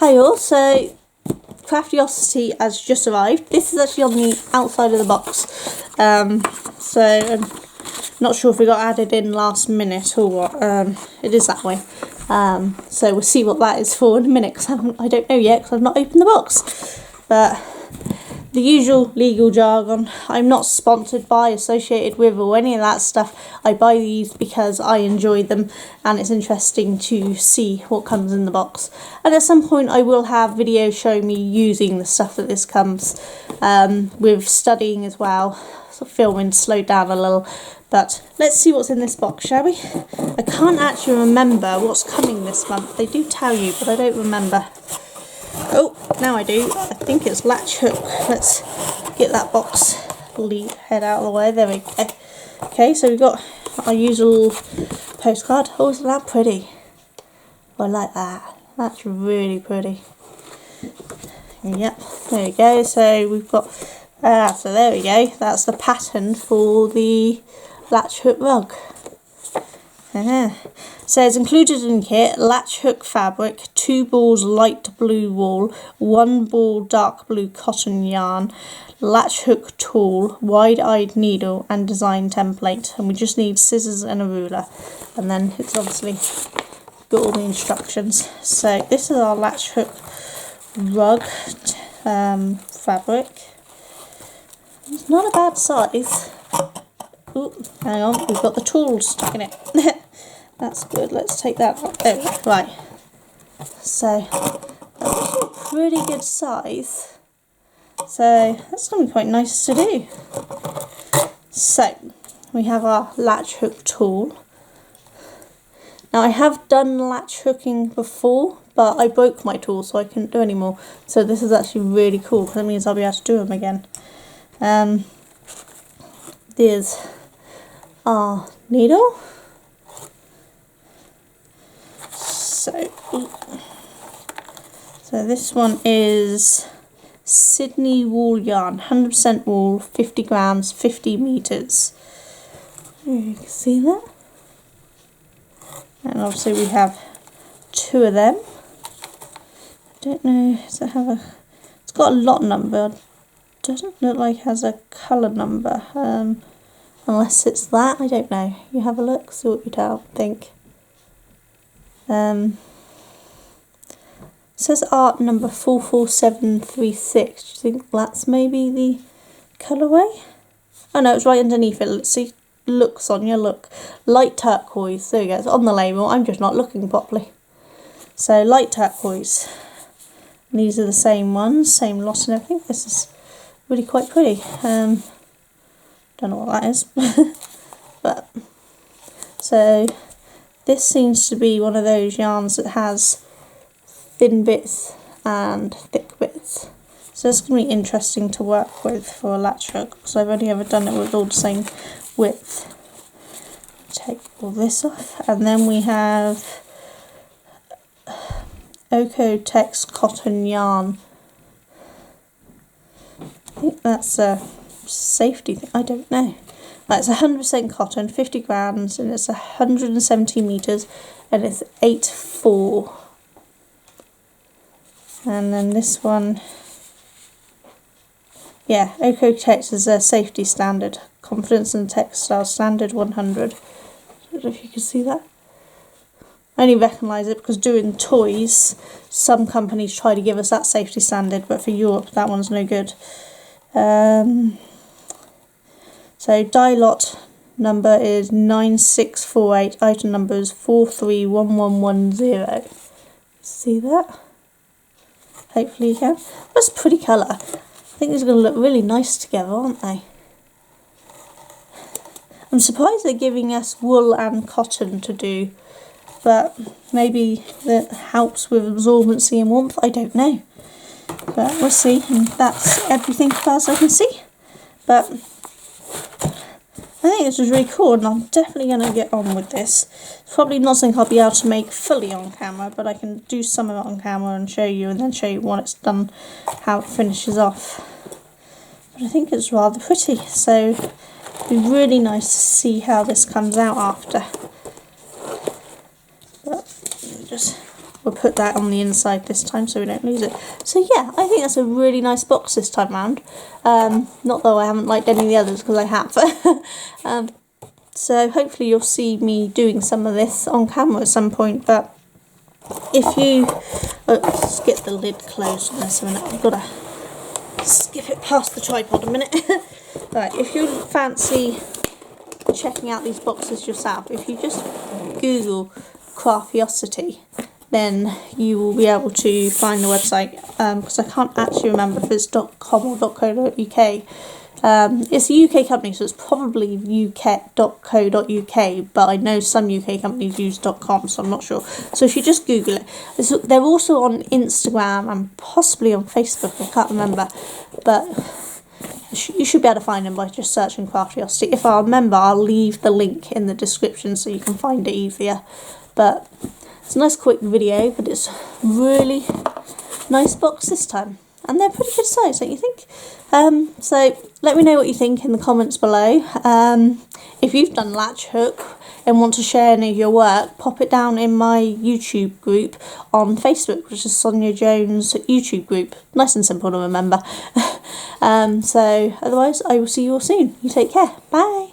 Hi all, so Craftiosity has just arrived. This is actually on the outside of the box. So I'm not sure if it got added in last minute or what. It is that way. So we'll see what that is for in a minute, because I don't know yet, because I've not opened the box. But the usual legal jargon. I'm not sponsored by, associated with, or any of that stuff. I buy these because I enjoy them, and it's interesting to see what comes in the box. And at some point I will have videos showing me using the stuff that this comes, with studying as well. So filming slowed down a little. But let's see what's in this box, shall we? I can't actually remember what's coming this month. They do tell you, but I don't remember. Oh, now I do. I think it's latch hook. Let's get that box head out of the way. There we go. Okay, so we've got our usual postcard. Oh, isn't that pretty? I like that. That's really pretty. Yep, there we go. So we've got, so there we go. That's the pattern for the latch hook rug. Says included in kit: latch hook fabric, 2 balls light blue wool, 1 ball dark blue cotton yarn, latch hook tool, wide-eyed needle and design template. And we just need scissors and a ruler, and then it's obviously got all the instructions. So this is our latch hook rug fabric. It's not a bad size. Ooh, hang on, we've got the tools stuck in it. That's good. Let's take that out. There we go. Right. So that's a pretty good size. So that's going to be quite nice to do. So we have our latch hook tool. Now I have done latch hooking before, but I broke my tool, so I couldn't do any more. So this is actually really cool, because that means I'll be able to do them again. There's our needle. So this one is Sydney wool yarn, 100% wool, 50 grams, 50 meters. You can see that. And obviously we have 2 of them. I don't know, does it have a, it's got a lot number. Doesn't look like it has a colour number. Unless it's that, I don't know. You have a look, see what you think. It says art number 44736. Do you think that's maybe the colourway? Oh no, it's right underneath it. Let's see. Look, Sonia, look. Light turquoise. There we go. It's on the label. I'm just not looking properly. So, light turquoise. And these are the same ones, same lot and everything. This is really quite pretty. Don't know what that is. But, so, this seems to be one of those yarns that has thin bits and thick bits. So it's going to be interesting to work with for a latch hook, because I've only ever done it with all the same width. Take all this off, and then we have Ocotex cotton yarn. I think that's a safety thing, I don't know. It's 100% cotton, 50 grams, and it's 170 meters, and it's 8/4. And then this one, yeah, Ocotex is a safety standard, confidence and textile standard 100. I don't know if you can see that. I only recognise it because doing toys, some companies try to give us that safety standard, but for Europe that one's no good. So die lot number is 9648, item number is 431110. See that? Hopefully you can. That's a pretty colour. I think these are going to look really nice together, aren't they? I'm surprised they're giving us wool and cotton to do, but maybe that helps with absorbency and warmth, I don't know. But we'll see, and that's everything as far as I can see. But I think this is really cool, and I'm definitely going to get on with this. It's probably not something I'll be able to make fully on camera, but I can do some of it on camera and show you, and then show you when it's done, how it finishes off. But I think it's rather pretty, so it'll be really nice to see how this comes out after. But just we'll put that on the inside this time so we don't lose it. So yeah, I think that's a really nice box this time round. Not though I haven't liked any of the others, because I have. So hopefully you'll see me doing some of this on camera at some point. But if you... let's get the lid closed on this a minute. I've got to skip it past the tripod a minute. Right, if you fancy checking out these boxes yourself, if you just Google Craftiosity, then you will be able to find the website, because I can't actually remember if it's .com or .co.uk. It's a UK company, so it's probably uk.co.uk, but I know some UK companies use .com, so I'm not sure. So if you just Google it, they're also on Instagram and possibly on Facebook, I can't remember, but you should be able to find them by just searching Craftiosity. If I remember, I'll leave the link in the description so you can find it easier. But it's a nice quick video, but it's really nice box this time. And they're pretty good size, don't you think? So let me know what you think in the comments below. If you've done latch hook and want to share any of your work, pop it down in my YouTube group on Facebook, which is Sonia Jones YouTube group. Nice and simple to remember. So otherwise, I will see you all soon. You take care. Bye.